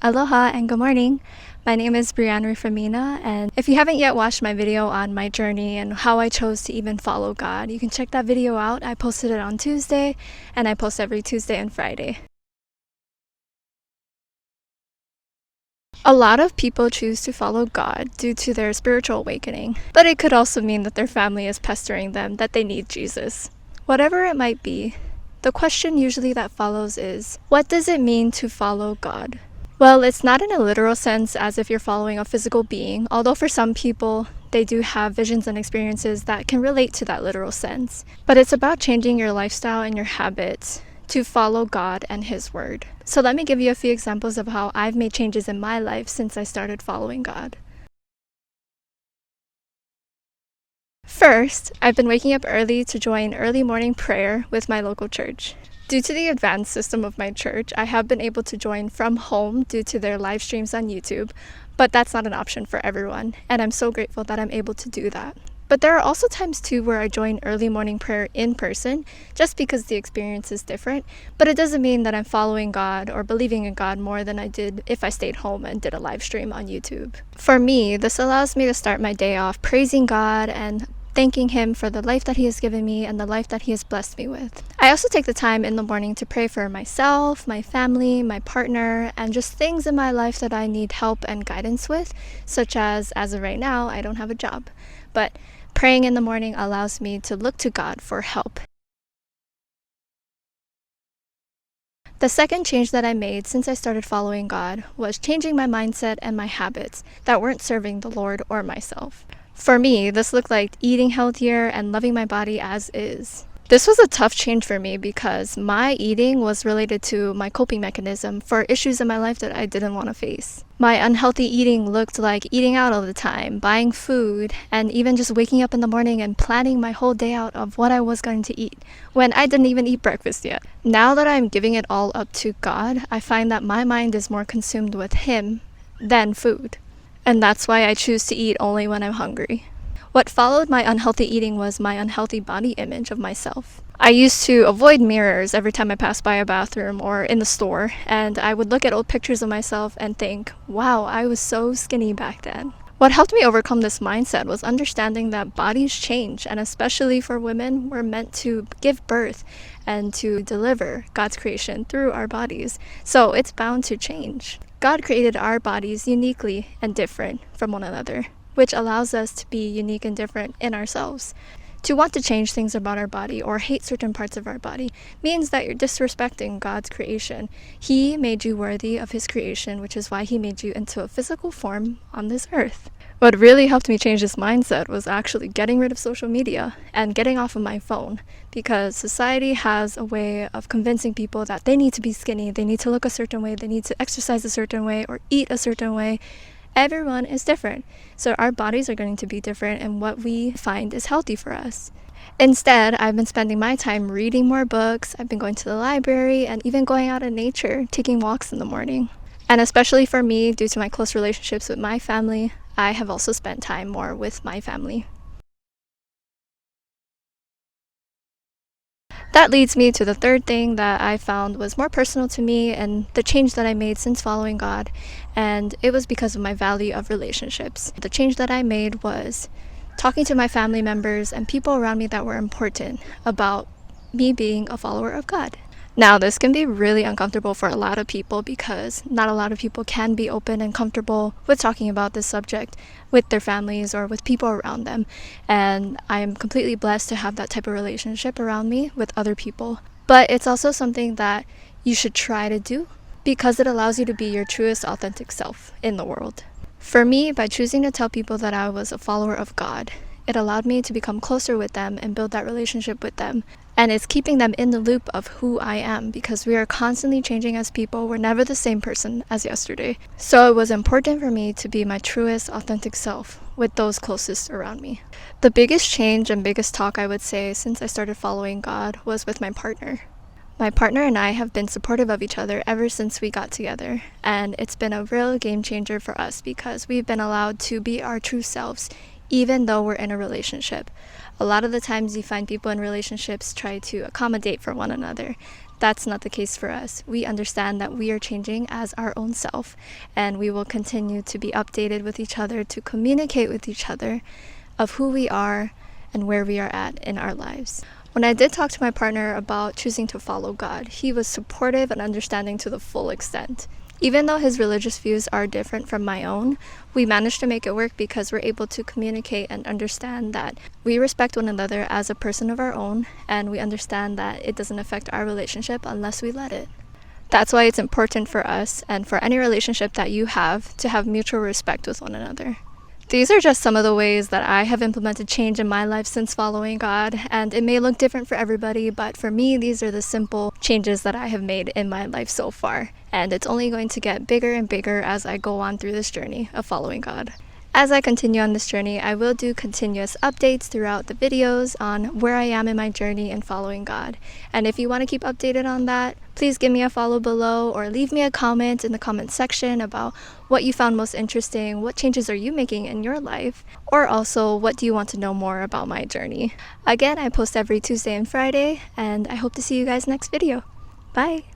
Aloha and good morning. My name is Brianna Famina, and if you haven't yet watched my video on my journey and how I chose to even follow God, you can check that video out. I posted it on Tuesday, and I post every Tuesday and Friday. A lot of people choose to follow God due to their spiritual awakening, but it could also mean that their family is pestering them that they need Jesus. Whatever it might be, the question usually that follows is, what does it mean to follow God? Well, it's not in a literal sense as if you're following a physical being, although for some people, they do have visions and experiences that can relate to that literal sense. But it's about changing your lifestyle and your habits to follow God and His Word. So let me give you a few examples of how I've made changes in my life since I started following God. First, I've been waking up early to join early morning prayer with my local church. Due to the advanced system of my church, I have been able to join from home due to their live streams on YouTube, but that's not an option for everyone, and I'm so grateful that I'm able to do that. But there are also times too where I join early morning prayer in person, just because the experience is different, but it doesn't mean that I'm following God or believing in God more than I did if I stayed home and did a live stream on YouTube. For me, this allows me to start my day off praising God and thanking Him for the life that He has given me and the life that He has blessed me with. I also take the time in the morning to pray for myself, my family, my partner, and just things in my life that I need help and guidance with, such as of right now, I don't have a job. But praying in the morning allows me to look to God for help. The second change that I made since I started following God was changing my mindset and my habits that weren't serving the Lord or myself. For me, this looked like eating healthier and loving my body as is. This was a tough change for me because my eating was related to my coping mechanism for issues in my life that I didn't want to face. My unhealthy eating looked like eating out all the time, buying food, and even just waking up in the morning and planning my whole day out of what I was going to eat when I didn't even eat breakfast yet. Now that I'm giving it all up to God, I find that my mind is more consumed with Him than food. And that's why I choose to eat only when I'm hungry. What followed my unhealthy eating was my unhealthy body image of myself. I used to avoid mirrors every time I passed by a bathroom or in the store, and I would look at old pictures of myself and think, wow, I was so skinny back then. What helped me overcome this mindset was understanding that bodies change, and especially for women, we're meant to give birth and to deliver God's creation through our bodies. So it's bound to change. God created our bodies uniquely and different from one another, which allows us to be unique and different in ourselves. To want to change things about our body or hate certain parts of our body means that you're disrespecting God's creation. He made you worthy of His creation, which is why He made you into a physical form on this earth. What really helped me change this mindset was actually getting rid of social media and getting off of my phone, because society has a way of convincing people that they need to be skinny, they need to look a certain way, they need to exercise a certain way or eat a certain way. Everyone is different, so our bodies are going to be different, and what we find is healthy for us. Instead, I've been spending my time reading more books, I've been going to the library, and even going out in nature, taking walks in the morning. And especially for me, due to my close relationships with my family, I have also spent time more with my family. That leads me to the third thing that I found was more personal to me and the change that I made since following God, and it was because of my value of relationships. The change that I made was talking to my family members and people around me that were important about me being a follower of God. Now, this can be really uncomfortable for a lot of people because not a lot of people can be open and comfortable with talking about this subject with their families or with people around them. And I am completely blessed to have that type of relationship around me with other people. But it's also something that you should try to do because it allows you to be your truest, authentic self in the world. For me, by choosing to tell people that I was a follower of God, it allowed me to become closer with them and build that relationship with them. And it's keeping them in the loop of who I am, because we are constantly changing as people. We're never the same person as yesterday. So it was important for me to be my truest, authentic self with those closest around me. The biggest change and biggest talk I would say since I started following God was with my partner. My partner and I have been supportive of each other ever since we got together, and it's been a real game changer for us because we've been allowed to be our true selves even though we're in a relationship. A lot of the times you find people in relationships try to accommodate for one another. that's not the case for us. We understand that we are changing as our own self, and we will continue to be updated with each other, to communicate with each other of who we are and where we are at in our lives. When I did talk to my partner about choosing to follow God, he was supportive and understanding to the full extent. Even though his religious views are different from my own, we managed to make it work because we're able to communicate and understand that we respect one another as a person of our own, and we understand that it doesn't affect our relationship unless we let it. That's why it's important for us and for any relationship that you have to have mutual respect with one another. These are just some of the ways that I have implemented change in my life since following God, and it may look different for everybody, but for me, these are the simple changes that I have made in my life so far, and it's only going to get bigger and bigger as I go on through this journey of following God. As I continue on this journey, I will do continuous updates throughout the videos on where I am in my journey in following God. And if you want to keep updated on that, please give me a follow below or leave me a comment in the comment section about what you found most interesting, what changes are you making in your life, or also what do you want to know more about my journey. Again, I post every Tuesday and Friday, and I hope to see you guys next video. Bye!